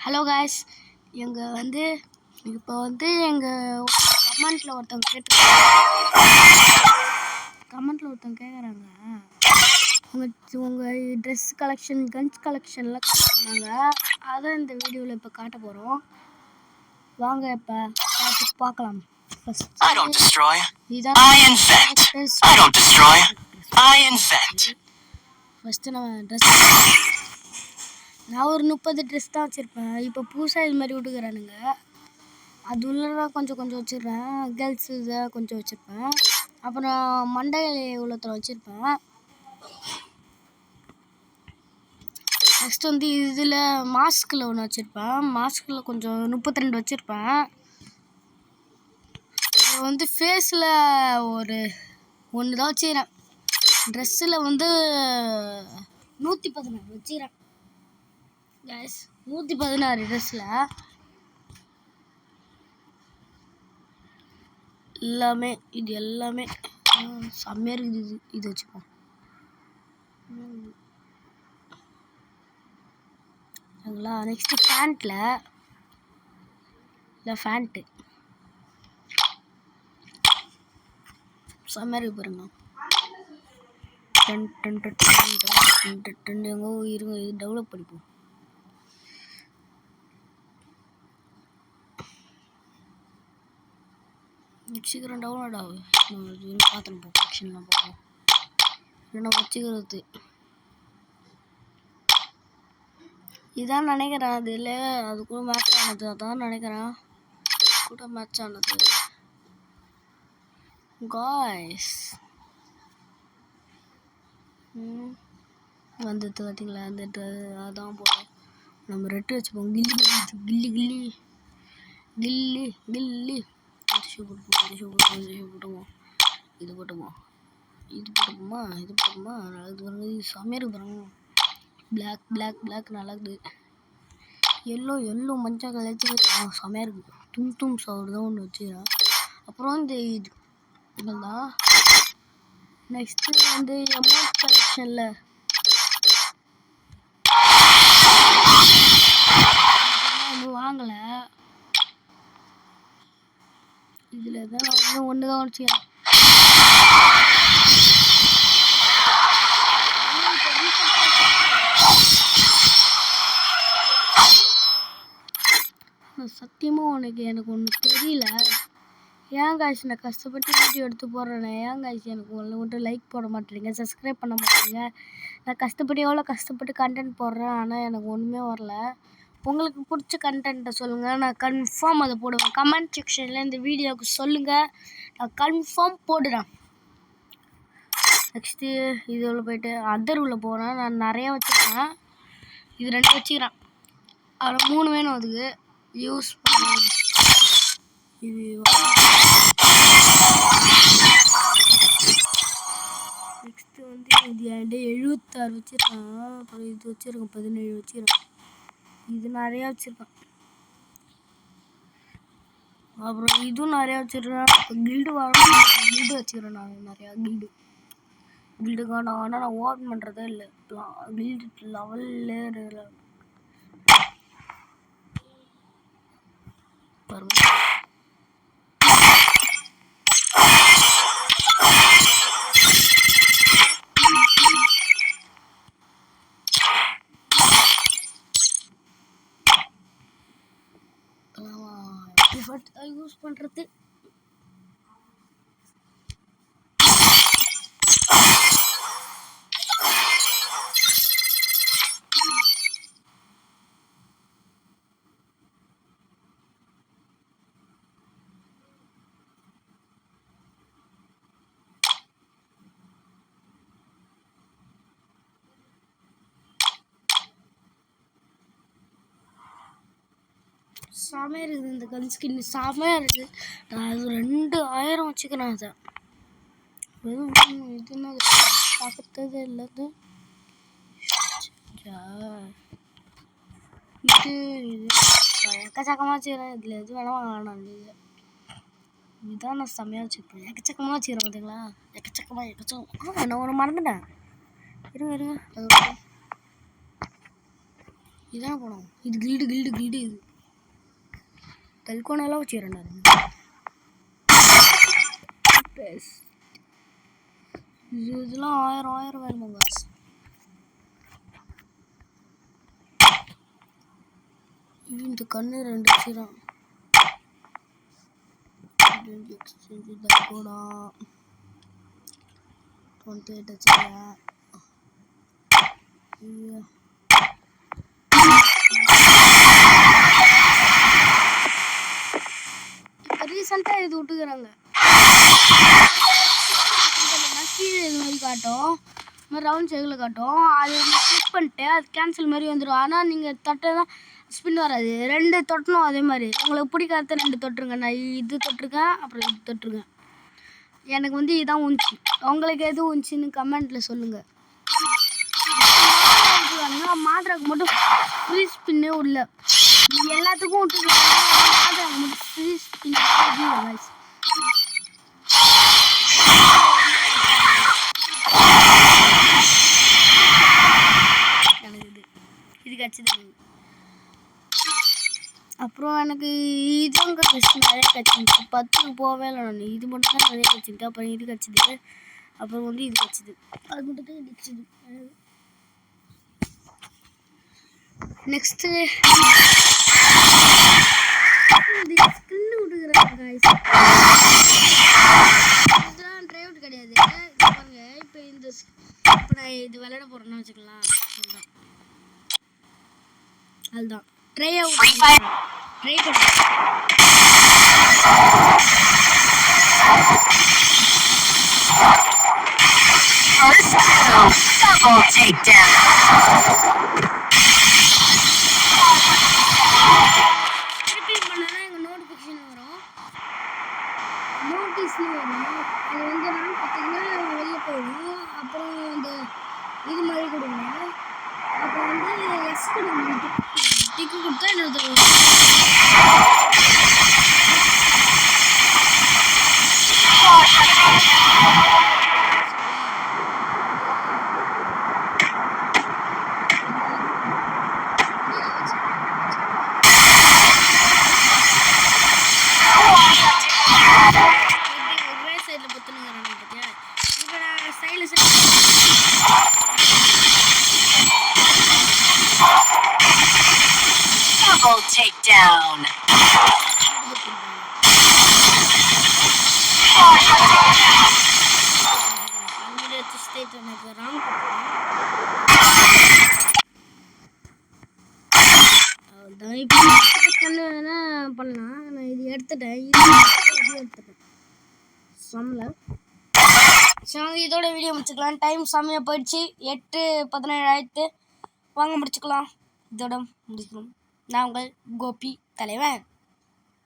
Hello guys, இப்போ எங்கள் கமெண்ட்டில் ஒருத்தவங்க கேட்குறாங்க, உங்கள் ட்ரெஸ் கலெக்ஷன், கன்ஸ் கலெக்ஷன்லாம் சொன்னாங்க. அதான் இந்த வீடியோவில் இப்போ காட்ட போகிறோம். வாங்க இப்போ பார்க்கலாம். I don't destroy. I infect. I don't destroy. I infect. First நான் ஒரு 30 ட்ரெஸ் தான் வச்சுருப்பேன். இப்போ புதுசாக இது மாதிரி விட்டுக்கிறானுங்க. அது உள்ளதான் கொஞ்சம் வச்சுருப்பேன். கேர்ள்ஸ் இதை கொஞ்சம் வச்சுருப்பேன். அப்புறம் மண்டையில் இவ்வளோத்தில் வச்சுருப்பேன். நெக்ஸ்ட் இதில் மாஸ்கில் ஒன்று வச்சுருப்பேன். மாஸ்கில் கொஞ்சம் 32 வச்சுருப்பேன். அப்புறம் ஃபேஸில் ஒரு ஒன்று தான் வச்சுக்கிறேன். ட்ரெஸ்ஸில் 116 வச்சுக்கிறேன். கைஸ், 116 ட்ரெஸ்ஸில் இது எல்லாமே செம்மையாக இருக்குது. இது வச்சுப்போம். சரிங்களா? நெக்ஸ்ட்டு ஃபேண்ட்டு செம்மையாக இருக்குது பாருங்க. எங்கோ இருங்க, இது டெவலப் பண்ணிப்போம். சீக்கிரம் டவுன்லோட் ஆகும். பார்த்துட்டு ஆப்ஷன்லாம் பார்ப்போம். இல்லைன்னா வச்சுக்கிறது இதான் நினைக்கிறேன். அது இல்லை, அது கூட மேட்ச் ஆனது. அதான் நினைக்கிறேன் கூட மேட்ச் ஆனது. காய்ஸ் வந்துட்டு பார்த்தீங்களா? அதான் போகிறோம். நம்ம ரெட்டு வச்சுப்போம். கில்லி ஷூ போட்டுவோம். இது போட்டுப்போமா? இது செம்மையாக இருக்கு பாருங்க. பிளாக் நல்லா இருக்குது. எல்லோ மஞ்சள் கலச்சு செம்மையாக இருக்குது. தும் சவுடு தான் ஒன்று வச்சுக்கிறேன். அப்புறம் இதுதான் நெக்ஸ்ட்டு அமௌண்ட் கலெக்ஷனில் வாங்கலை. இதில் தான் ஒன்று தான் வச்சுக்கிறேன். சத்தியமாக எனக்கு ஒன்று தெரியல. ஏன் காய்ஸ் நான் கஷ்டப்பட்டு வீடியோ எடுத்து போடுறேன். ஏன் காய்ஸ் எனக்கு ஒன்று லைக் போட மாட்டேறீங்க, சப்ஸ்கிரைப் பண்ண மாட்டேறீங்க. நான் எவ்வளோ கஷ்டப்பட்டு கண்டென்ட் போடுறேன். ஆனால் எனக்கு ஒன்றுமே வரல. உங்களுக்கு பிடிச்ச கண்டென்ட்டை சொல்லுங்கள், நான் கன்ஃபார்ம் அதை போடுவேன். கமெண்ட் செக்ஷனில் இந்த வீடியோவுக்கு சொல்லுங்கள், நான் கன்ஃபார்ம் போடுறேன். நெக்ஸ்ட்டு இதில் போய்ட்டு அதர்வில் போகிறேன். நான் நிறையா வச்சுருக்கேன். இது 2 வச்சுக்கிறேன். அதில் 3 வேணும். அதுக்கு யூஸ் பண்ண இது நெக்ஸ்ட்டு இது என்கிட்ட 76 வச்சுருக்கேன். அப்புறம் இது வச்சுருக்கேன் 17 வச்சுருக்கேன். இது நிறையா வச்சுருக்கேன். அப்புறம் இதுவும் நிறையா வச்சுருக்கேன். இப்போ கில்டு வச்சுக்கிறேன். நான் நிறையா கில்டுக்கான. ஆனால் நான் ஓப்பன் பண்ணுறதே இல்லை. கில்டு லெவலில் பாருங்க. யூஸ் பண்ணுறது செமையாக இருக்குது. இந்த கன் ஸ்கின் செமையாக இருக்குது. நான் அது 2000 வச்சுக்கிறேன். அதை இதுன்னு பார்த்ததே இல்லை. இது எக்கச்சக்கமாக வச்சுக்கிறேன். இதில் எது வேணால் வாங்கலாம். இதுதான் நான் செம்மையாக வச்சுருப்பேன். எக்கச்சக்கமாக வச்சுக்கிறேன். பார்த்தீங்களா? எக்கச்சக்கமாக நான் ஒன்று மறந்துட்டேன். இருங்க அது இதான படம் இது கில்டு இது தல்கோனெல்லாம் வச்சுக்கிறேன் இதெல்லாம் 1000 வேணுமாங்க இந்த கண்ணு 2 வச்சுறான் எக்ஸ்சேஞ்ச் தல்கோனா 28 வச்சுக்கிறேன் ரீசெண்டா இது விட்டுக்கிறாங்க கீழே இது மாதிரி காட்டும் ரவுண்ட் சைக்கிள் காட்டும் அது கிளிக் பண்ணிட்டு அது கேன்சல் மாதிரி வந்துடும் ஆனால் நீங்கள் தொட்டதான் ஸ்பின் வராது 2 தொட்டணும் அதே மாதிரி உங்களுக்கு பிடிக்காத 2 தொட்டுருங்க நான் இது தொட்டிருக்கேன் அப்புறம் இது தொட்டிருக்கேன் எனக்கு வந்து இதான் உந்துச்சு உங்களுக்கு எது உந்துச்சின்னு கமெண்ட்டில் சொல்லுங்கள் மாத்திரைக்கு மட்டும் ஃப்ரீ ஸ்பின்னே உள்ள எல்லாத்துக்கும் விட்டுருக்காங்க மாத்திரைக்கு மட்டும் ஃப்ரீ ஸ்பின் இது கட்சிது அப்புறம் எனக்கு இதுங்க நிறைய கட்சிச்சு 10க்கு போவே இல்லை நான் இது மட்டும் தான் நிறைய கட்சிது அப்புறம் இது கட்சிது அப்புறம் வந்து இது கட்சிது அது மட்டும் தான் கட்சிது நெக்ஸ்ட்டு ஸ்கின்னு விட்டுக்கிறேன் காய்ஸ் இதெல்லாம் ட்ரை அவுட் கிடையாது பாருங்க இப்போ இப்போ நான் இது விளையாட போகிறேன்னு வச்சுக்கலாம் அதுதான் ட்ரை அவுட் ட்ரை பண்ணுறேன் Double takedown. ரிப்பீட் பண்ணனா எங்க நோட்டிஃபிகேஷன் வரும் நோட்டீஸ்னு வரும் அது வந்து நான் பார்த்தீங்கன்னா வெளில போயிடும் அப்புறம் இந்த இது மாதிரி கொடுங்க அப்புறம் வந்து எஸ் கொடுங்க டிக்கு கொடுத்தா என்னது Double takedown. பண்ணலாம் நான் இது எடுத்துட்டேன் இதோட வீடியோ முடிச்சுக்கலாம் டைம் செம்மையாக போயிடுச்சு 8:17 ஆயிடுத்து வாங்க முடிச்சுக்கலாம் இதோட முடிச்சுக்கலாம் நான் உங்கள் கோபி தலைவன்